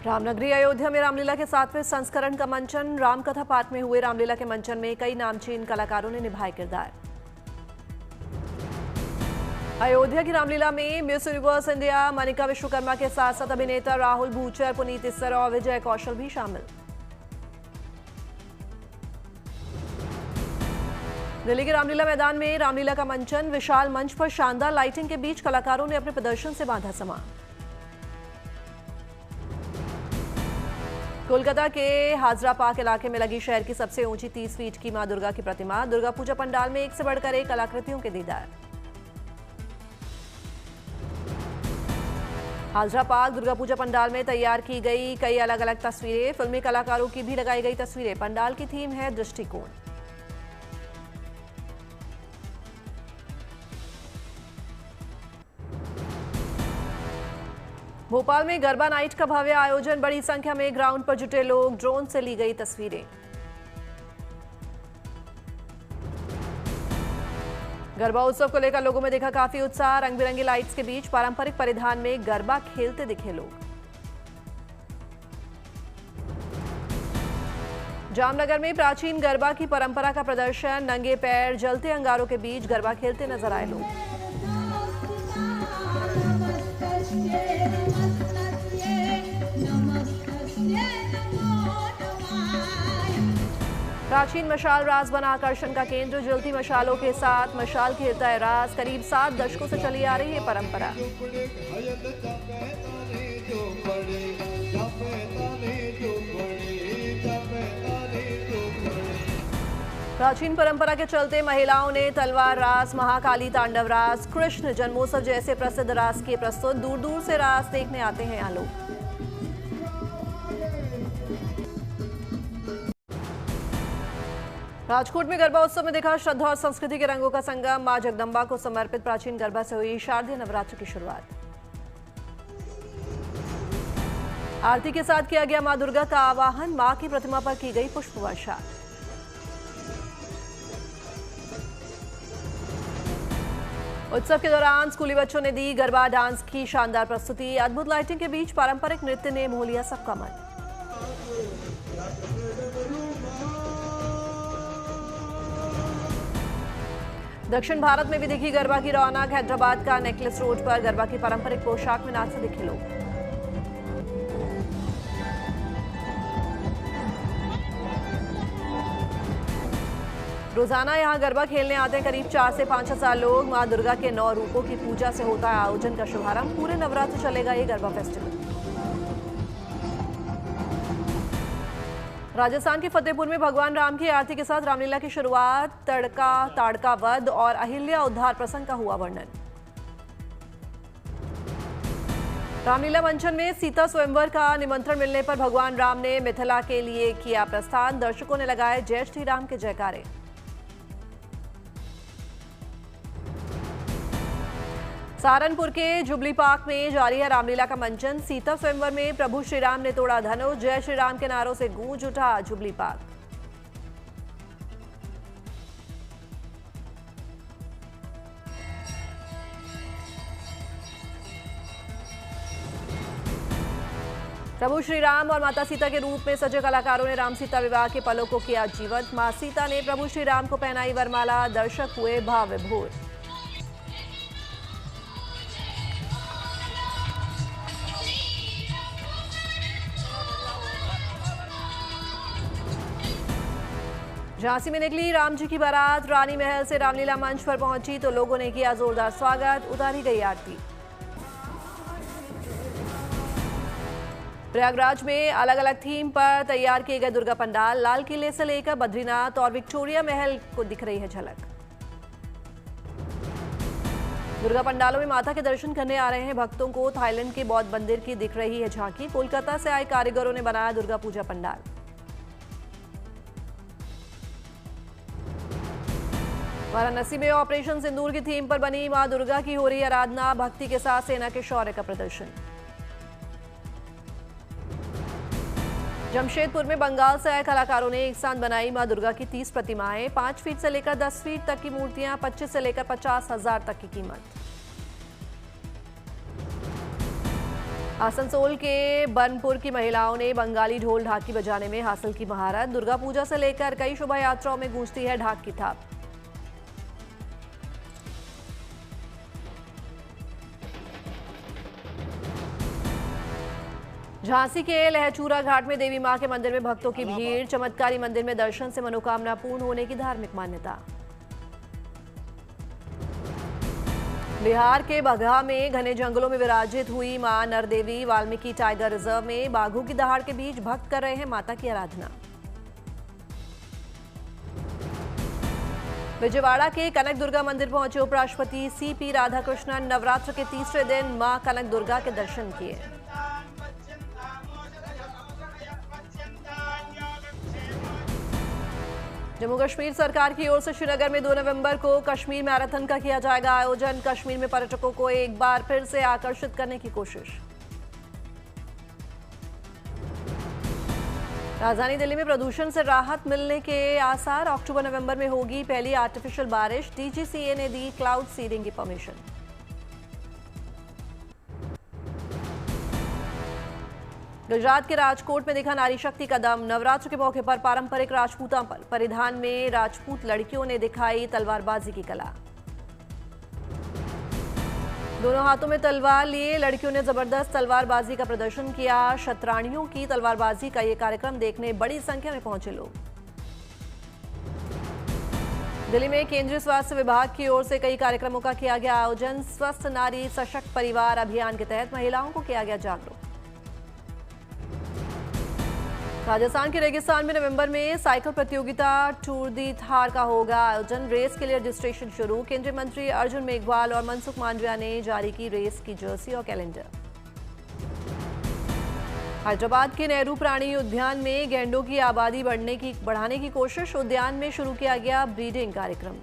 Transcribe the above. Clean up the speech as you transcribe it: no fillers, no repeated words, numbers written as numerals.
रामनगरी अयोध्या में रामलीला के 7वें संस्करण का मंचन। रामकथा पाठ में हुए रामलीला के मंचन में कई नामचीन कलाकारों ने निभाए किरदार। अयोध्या की रामलीला में miss universe India Manika Vishwakarma के साथ साथ अभिनेता राहुल भूचर, पुनीत इस्सर और विजय कौशल भी शामिल। दिल्ली के रामलीला मैदान में रामलीला का मंचन। विशाल मंच पर शानदार लाइटिंग के बीच कलाकारों ने अपने प्रदर्शन से बांधा समा। कोलकाता के हाजरा पार्क इलाके में लगी शहर की सबसे ऊंची 30 फीट की मां दुर्गा की प्रतिमा। दुर्गा पूजा पंडाल में एक से बढ़कर एक कलाकृतियों के दीदार। हाजरा पार्क दुर्गा पूजा पंडाल में तैयार की गई कई अलग अलग तस्वीरें। फिल्मी कलाकारों की भी लगाई गई तस्वीरें। पंडाल की थीम है दृष्टिकोण। भोपाल में गरबा नाइट का भव्य आयोजन। बड़ी संख्या में ग्राउंड पर जुटे लोग। ड्रोन से ली गई तस्वीरें। गरबा उत्सव को लेकर लोगों में देखा काफी उत्साह। रंग बिरंगी लाइट्स के बीच पारंपरिक परिधान में गरबा खेलते दिखे लोग। जामनगर में प्राचीन गरबा की परंपरा का प्रदर्शन। नंगे पैर जलते अंगारों के बीच गरबा खेलते नजर आए लोग। प्राचीन मशाल रास बना आकर्षण का केंद्र। जलती मशालों के साथ मशाल खेलता है रास। करीब 7 दशकों से चली आ रही है परंपरा। प्राचीन परंपरा के चलते महिलाओं ने तलवार रास, महाकाली तांडव रास, कृष्ण जन्मोत्सव जैसे प्रसिद्ध रास किए प्रस्तुत। दूर दूर से रास देखने आते हैं यहाँ लोग। राजकोट में गरबा उत्सव में देखा श्रद्धा और संस्कृति के रंगों का संगम। मां जगदंबा को समर्पित प्राचीन गरबा से हुई शारदीय नवरात्र की शुरुआत। आरती के साथ किया गया मां दुर्गा का आवाहन। मां की प्रतिमा पर की गई पुष्प वर्षा। उत्सव के दौरान स्कूली बच्चों ने दी गरबा डांस की शानदार प्रस्तुति। अद्भुत लाइटिंग के बीच पारंपरिक नृत्य ने मोह लिया सबका मन। दक्षिण भारत में भी दिखी गरबा की रौनक। हैदराबाद का नेकलेस रोड पर गरबा की पारंपरिक पोशाक में नाचते दिखे लोग। रोजाना यहां गरबा खेलने आते हैं करीब 4 से 5 हजार लोग। मां दुर्गा के 9 रूपों की पूजा से होता है आयोजन का शुभारंभ। पूरे नवरात्र चलेगा ये गरबा फेस्टिवल। राजस्थान के फतेहपुर में भगवान राम की आरती के साथ रामलीला की शुरुआत। ताड़का वध और अहिल्या उद्धार प्रसंग का हुआ वर्णन। रामलीला मंचन में सीता स्वयंवर का निमंत्रण मिलने पर भगवान राम ने मिथिला के लिए किया प्रस्थान। दर्शकों ने लगाए जय श्री राम के जयकारे। सहारनपुर के जुबली पार्क में जारी है रामलीला का मंचन। सीता स्वयंवर में प्रभु श्री राम ने तोड़ा धनुष। जय श्री राम के नारों से गूंज उठा जुबली पार्क। प्रभु श्री राम और माता सीता के रूप में सजे कलाकारों ने राम सीता विवाह के पलों को किया जीवंत। मां सीता ने प्रभु श्री राम को पहनाई वरमाला। दर्शक हुए भाव विभोर। झांसी में निकली राम जी की बारात। रानी महल से रामलीला मंच पर पहुंची तो लोगों ने किया जोरदार स्वागत। उतारी गई आरती। प्रयागराज में अलग अलग थीम पर तैयार किए गए दुर्गा पंडाल। लाल किले से लेकर बद्रीनाथ और विक्टोरिया महल को दिख रही है झलक। दुर्गा पंडालों में माता के दर्शन करने आ रहे हैं भक्तों को थाईलैंड के बौद्ध मंदिर की दिख रही है झांकी। कोलकाता से आए कारीगरों ने बनाया दुर्गा पूजा पंडाल। वाराणसी में ऑपरेशन सिंदूर की थीम पर बनी मां दुर्गा की हो रही आराधना। भक्ति के साथ सेना के शौर्य का प्रदर्शन। जमशेदपुर में बंगाल से आए कलाकारों ने एक साथ बनाई मां दुर्गा की 30 प्रतिमाएं। 5 फीट से लेकर 10 फीट तक की मूर्तियां, 25 से लेकर 50,000 तक की कीमत। आसनसोल के बनपुर की महिलाओं ने बंगाली ढोल ढाकी बजाने में हासिल की महारत। दुर्गा पूजा से लेकर कई शोभा यात्राओं में गूंजती है ढाक की थाप। झांसी के लहचूरा घाट में देवी मां के मंदिर में भक्तों की भीड़। चमत्कारी मंदिर में दर्शन से मनोकामना पूर्ण होने की धार्मिक मान्यता। बिहार के बगहा में घने जंगलों में विराजित हुई मां नरदेवी। वाल्मीकि टाइगर रिजर्व में बाघों की दहाड़ के बीच भक्त कर रहे हैं माता की आराधना। विजयवाड़ा के कनक दुर्गा मंदिर पहुंचे उपराष्ट्रपति सीपी राधाकृष्णन। नवरात्र के तीसरे दिन मां कनक दुर्गा के दर्शन किए। जम्मू कश्मीर सरकार की ओर से श्रीनगर में 2 नवंबर को कश्मीर मैराथन का किया जाएगा आयोजन। कश्मीर में पर्यटकों को एक बार फिर से आकर्षित करने की कोशिश। राजधानी दिल्ली में प्रदूषण से राहत मिलने के आसार। अक्टूबर-नवंबर में होगी पहली आर्टिफिशियल बारिश। डीजीसीए ने दी क्लाउड सीडिंग की परमिशन। गुजरात के राजकोट में दिखा नारी शक्ति का दम। नवरात्र के मौके पर पारंपरिक राजपूता परिधान में राजपूत लड़कियों ने दिखाई तलवारबाजी की कला। दोनों हाथों में तलवार लिए लड़कियों ने जबरदस्त तलवारबाजी का प्रदर्शन किया। शतरानियों की तलवारबाजी का ये कार्यक्रम देखने बड़ी संख्या में पहुंचे लोग। दिल्ली में केंद्रीय स्वास्थ्य विभाग की ओर से कई कार्यक्रमों का किया गया आयोजन। स्वस्थ नारी सशक्त परिवार अभियान के तहत महिलाओं को किया गया जागरूक। राजस्थान के रेगिस्तान में नवंबर में साइकिल प्रतियोगिता टूर दी थार का होगा आयोजन। रेस के लिए रजिस्ट्रेशन शुरू। केंद्रीय मंत्री अर्जुन मेघवाल और मनसुख मांडविया ने जारी की रेस की जर्सी और कैलेंडर। हैदराबाद के नेहरू प्राणी उद्यान में गैंडों की आबादी बढ़ाने की कोशिश। उद्यान में शुरू किया गया ब्रीडिंग कार्यक्रम।